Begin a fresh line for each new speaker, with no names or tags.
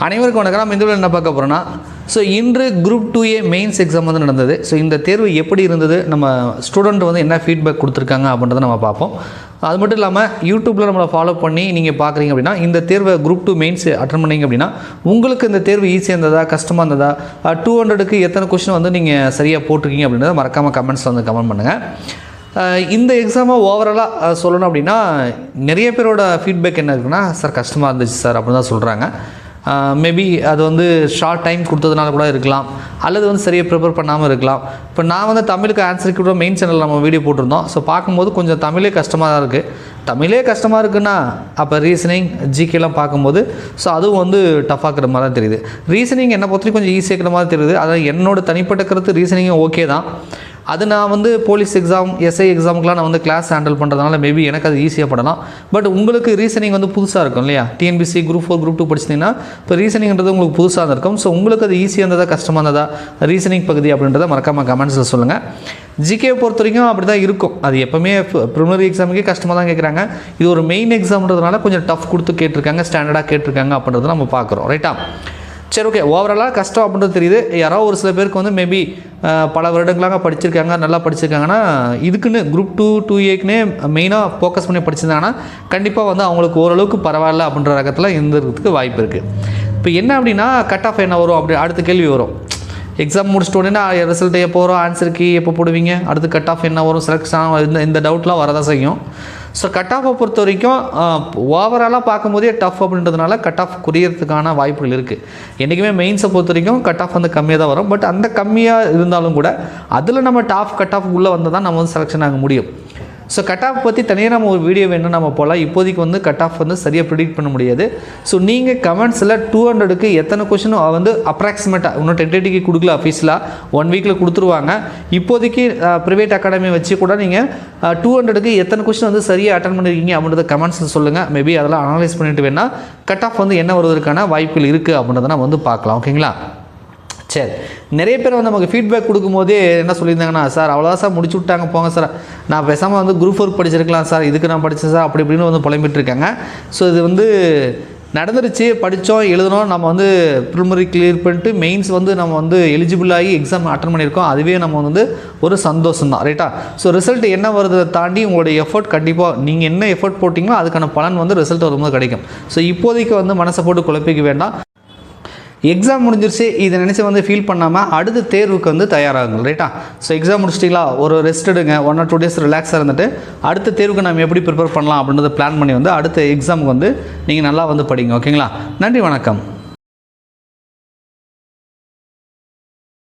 அனைவருக்கும் வணக்கம். நம்ம இந்த வீடியோவில் என்ன பார்க்க போகிறோன்னா, இன்று குரூப் 2A மெயின்ஸ் எக்ஸாம் வந்து நடந்தது. இந்த தேர்வு எப்படி இருந்தது, நம்ம ஸ்டூடெண்ட் வந்து என்ன ஃபீட்பேக் கொடுத்துருக்காங்க அப்படின்றத நம்ம பார்ப்போம். அது மட்டும் இல்லாமல் யூடியூப்பில் நம்மளை ஃபாலோ பண்ணி நீங்கள் பார்க்குறீங்க அப்படின்னா, இந்த தேர்வை குரூப் 2 மெயின்ஸ் அட்டன் பண்ணிங்க அப்படின்னா உங்களுக்கு இந்த தேர்வு ஈஸியாக இருந்ததா கஷ்டமாக இருந்ததா, 200க்கு எத்தனை கொஸ்டின் வந்து நீங்கள் சரியாக போட்டிருக்கீங்க அப்படின்றத மறக்காமல் கமெண்ட்ஸில் வந்து கமெண்ட் பண்ணுங்கள். இந்த எக்ஸாமை ஓவராலாக சொல்லணும் அப்படின்னா நிறைய பேரோட ஃபீட்பேக் என்ன இருக்குன்னா, சார் கஷ்டமாக இருந்துச்சு சார் அப்படின்னு தான் சொல்கிறாங்க. மேபி அது வந்து ஷார்ட் டைம் கொடுத்ததுனால கூட இருக்கலாம், அல்லது வந்து சரியாக ப்ரிப்பேர் பண்ணாமல் இருக்கலாம். இப்போ நான் வந்து தமிழுக்கு ஆன்சருக்கு கூட மெயின் சேனலில் நம்ம வீடியோ போட்டிருந்தோம். பார்க்கும்போது கொஞ்சம் தமிழே கஷ்டமாக தான் இருக்குது. தமிழே கஷ்டமாக இருக்குன்னா அப்போ ரீசனிங் ஜிகேலாம் பார்க்கும்போது அதுவும் வந்து டஃப்பாக இருக்கிற மாதிரி தான் தெரியுது. ரீசனிங் என்னை பொறுத்தவரைக்கும் கொஞ்சம் ஈஸியாக இருக்கிற மாதிரி தெரியுது. அதாவது என்னோட தனிப்பட்ட கருத்து ரீசனிங்கும் ஓகே தான். அது நான் வந்து போலீஸ் எக்ஸாம், எஸ்ஐ எக்ஸாமுக்குலாம் நான் வந்து கிளாஸ் ஹேண்டில் பண்ணுறதுனால மேபி எனக்கு அது ஈஸியாக படலாம். பட் உங்களுக்கு ரீசனிங் வந்து புதுசாக இருக்கும் இல்லையா? டிஎன்பிசி குரூப் 4 குரூப் 2 படிச்சிங்கன்னா இப்போ ரீசனிங்கிறது உங்களுக்கு புதுசாக இருக்கும். உங்களுக்கு அது ஈஸியாக இருந்ததா கஷ்டமாக இருந்ததா ரீசனிங் பகுதி அப்படின்றத மறக்காமல் கமெண்ட்ஸில் சொல்லுங்கள். ஜிகே பொறுத்த வரைக்கும் அப்படி தான் இருக்கும். அது எப்போவுமே ப்ரிலிமினரி எக்ஸாமுக்கே கஷ்டமாக தான் கேட்குறாங்க. இது ஒரு மெயின் எக்ஸாம்ன்றதுனால கொஞ்சம் டஃப் கொடுத்து கேட்டிருக்காங்க, ஸ்டாண்டர்டாக கேட்டிருக்காங்க அப்படின்றத நம்ம பார்க்குறோம். ரைட்டா? சரி, ஓகே. ஓவராலாக கஷ்டம் அப்படின்றது தெரியுது. யாரோ ஒரு சில பேருக்கு வந்து மேபி பல வருடங்களாக படிச்சிருக்காங்க, நல்லா படிச்சிருக்காங்கன்னா, இதுக்குன்னு குரூப் 2 2Aக்குன்னே மெயினாக ஃபோக்கஸ் பண்ணி படிச்சிருந்தாங்கன்னா கண்டிப்பாக வந்து அவங்களுக்கு ஓரளவுக்கு பரவாயில்ல அப்படின்ற ரகத்தில் இருந்துறதுக்கு வாய்ப்பு இருக்குது. இப்போ என்ன அப்படின்னா, கட் ஆஃப் என்ன வரும் அப்படி அடுத்த கேள்வி வரும். எக்ஸாம் முடிச்சிட்ட உடனே ரிசல்ட் எப்போ வரும், ஆன்சருக்கு எப்போ போடுவீங்க, அடுத்து கட் ஆஃப் என்ன வரும், செலக்ஷன், இந்த டவுட்லாம் வரதான் செய்யும். கட் ஆஃபை பொறுத்த வரைக்கும் ஓவராலாக பார்க்கும்போதே டஃப் அப்படின்றதுனால கட் ஆஃப் குறையிறதுக்கான வாய்ப்புகள் இருக்குது. என்றைக்குமே மெயின்ஸை பொறுத்த வரைக்கும் கட் ஆஃப் வந்து கம்மியாக தான் வரும். பட் அந்த கம்மியாக இருந்தாலும் கூட அதில் நம்ம கட் ஆஃப் உள்ளே வந்தால் தான் நம்ம வந்து செலெக்ஷன் ஆக முடியும். கட் ஆஃப் பற்றி தனியாக நம்ம ஒரு வீடியோ வேணும் நம்ம போகலாம். இப்போதைக்கு வந்து கட் ஆஃப் வந்து சரியாக ப்ரிடிக்ட் பண்ண முடியாது. நீங்கள் கமெண்ட்ஸில் 200க்கு எத்தனை கொஷின் வந்து அப்ராக்சிமேட்டாக இன்னும் டென்டேட்டிவ்க்கு கொடுக்கல, அஃபீஷியலாக 1 வீக்கில் கொடுத்துருவாங்க. இப்போதைக்கு ப்ரைவேட் அகாடமி வச்சு கூட நீங்கள் 200க்கு எத்தனை கொஷின் வந்து சரியாக அட்டன் பண்ணியிருக்கீங்க அப்படின்றத கமெண்ட்ஸில் சொல்லுங்கள். மேபி அதெல்லாம் அனலைஸ் பண்ணிட்டு வேணால் கட் ஆஃப் வந்து என்ன வருவதற்கான வாய்ப்புகள் இருக்குது அப்படின்றத நம்ம வந்து பார்க்கலாம். ஓகேங்களா? சரி, நிறைய பேர் வந்து நமக்கு ஃபீட்பேக் கொடுக்கும்போதே என்ன சொல்லியிருந்தாங்கன்னா, சார் அவ்வளோதான் சார் முடிச்சு விட்டாங்க போங்க சார், நான் பேசாமல் வந்து குரூப் 4 படிச்சிருக்கலாம் சார், இதுக்கு நான் படித்தேன் சார் அப்படி இப்படின்னு வந்து புலம்பிட்டு இருக்காங்க. இது வந்து நடந்துருச்சு, படித்தோம், எழுதணும், நம்ம வந்து ப்ரிலிமினரி கிளியர் பண்ணிட்டு மெயின்ஸ் வந்து நம்ம வந்து எலிஜிபிள் ஆகி எக்ஸாம் அட்டன் பண்ணியிருக்கோம். அதுவே நம்ம வந்து ஒரு சந்தோஷம் தான். ரைட்டா? ரிசல்ட் என்ன வருதை தாண்டி உங்களுடைய எஃபர்ட் கண்டிப்பாக நீங்கள் என்ன எஃபர்ட் போட்டிங்களோ அதுக்கான பலன் வந்து ரிசல்ட் வரும்போது கிடைக்கும். இப்போதைக்கு வந்து மனசை போட்டு குழப்பிக்க வேண்டாம். எக்ஸாம் முடிஞ்சிருச்சு இதை நினச்சி வந்து ஃபீல் பண்ணாமல் அடுத்த தேர்வுக்கு வந்து தயாராகுங்க. ரைட்டா? எக்ஸாம் முடிச்சிட்டிங்களா, ஒரு ரெஸ்ட் எடுங்க, 1 or 2 days ரிலாக்ஸாக இருந்துட்டு அடுத்த தேர்வுக்கு நம்ம எப்படி ப்ரிப்பேர் பண்ணலாம் அப்படின்றத பிளான் பண்ணி வந்து அடுத்த எக்ஸாமுக்கு வந்து நீங்கள் நல்லா வந்து படிங்க. ஓகேங்களா? நன்றி, வணக்கம்.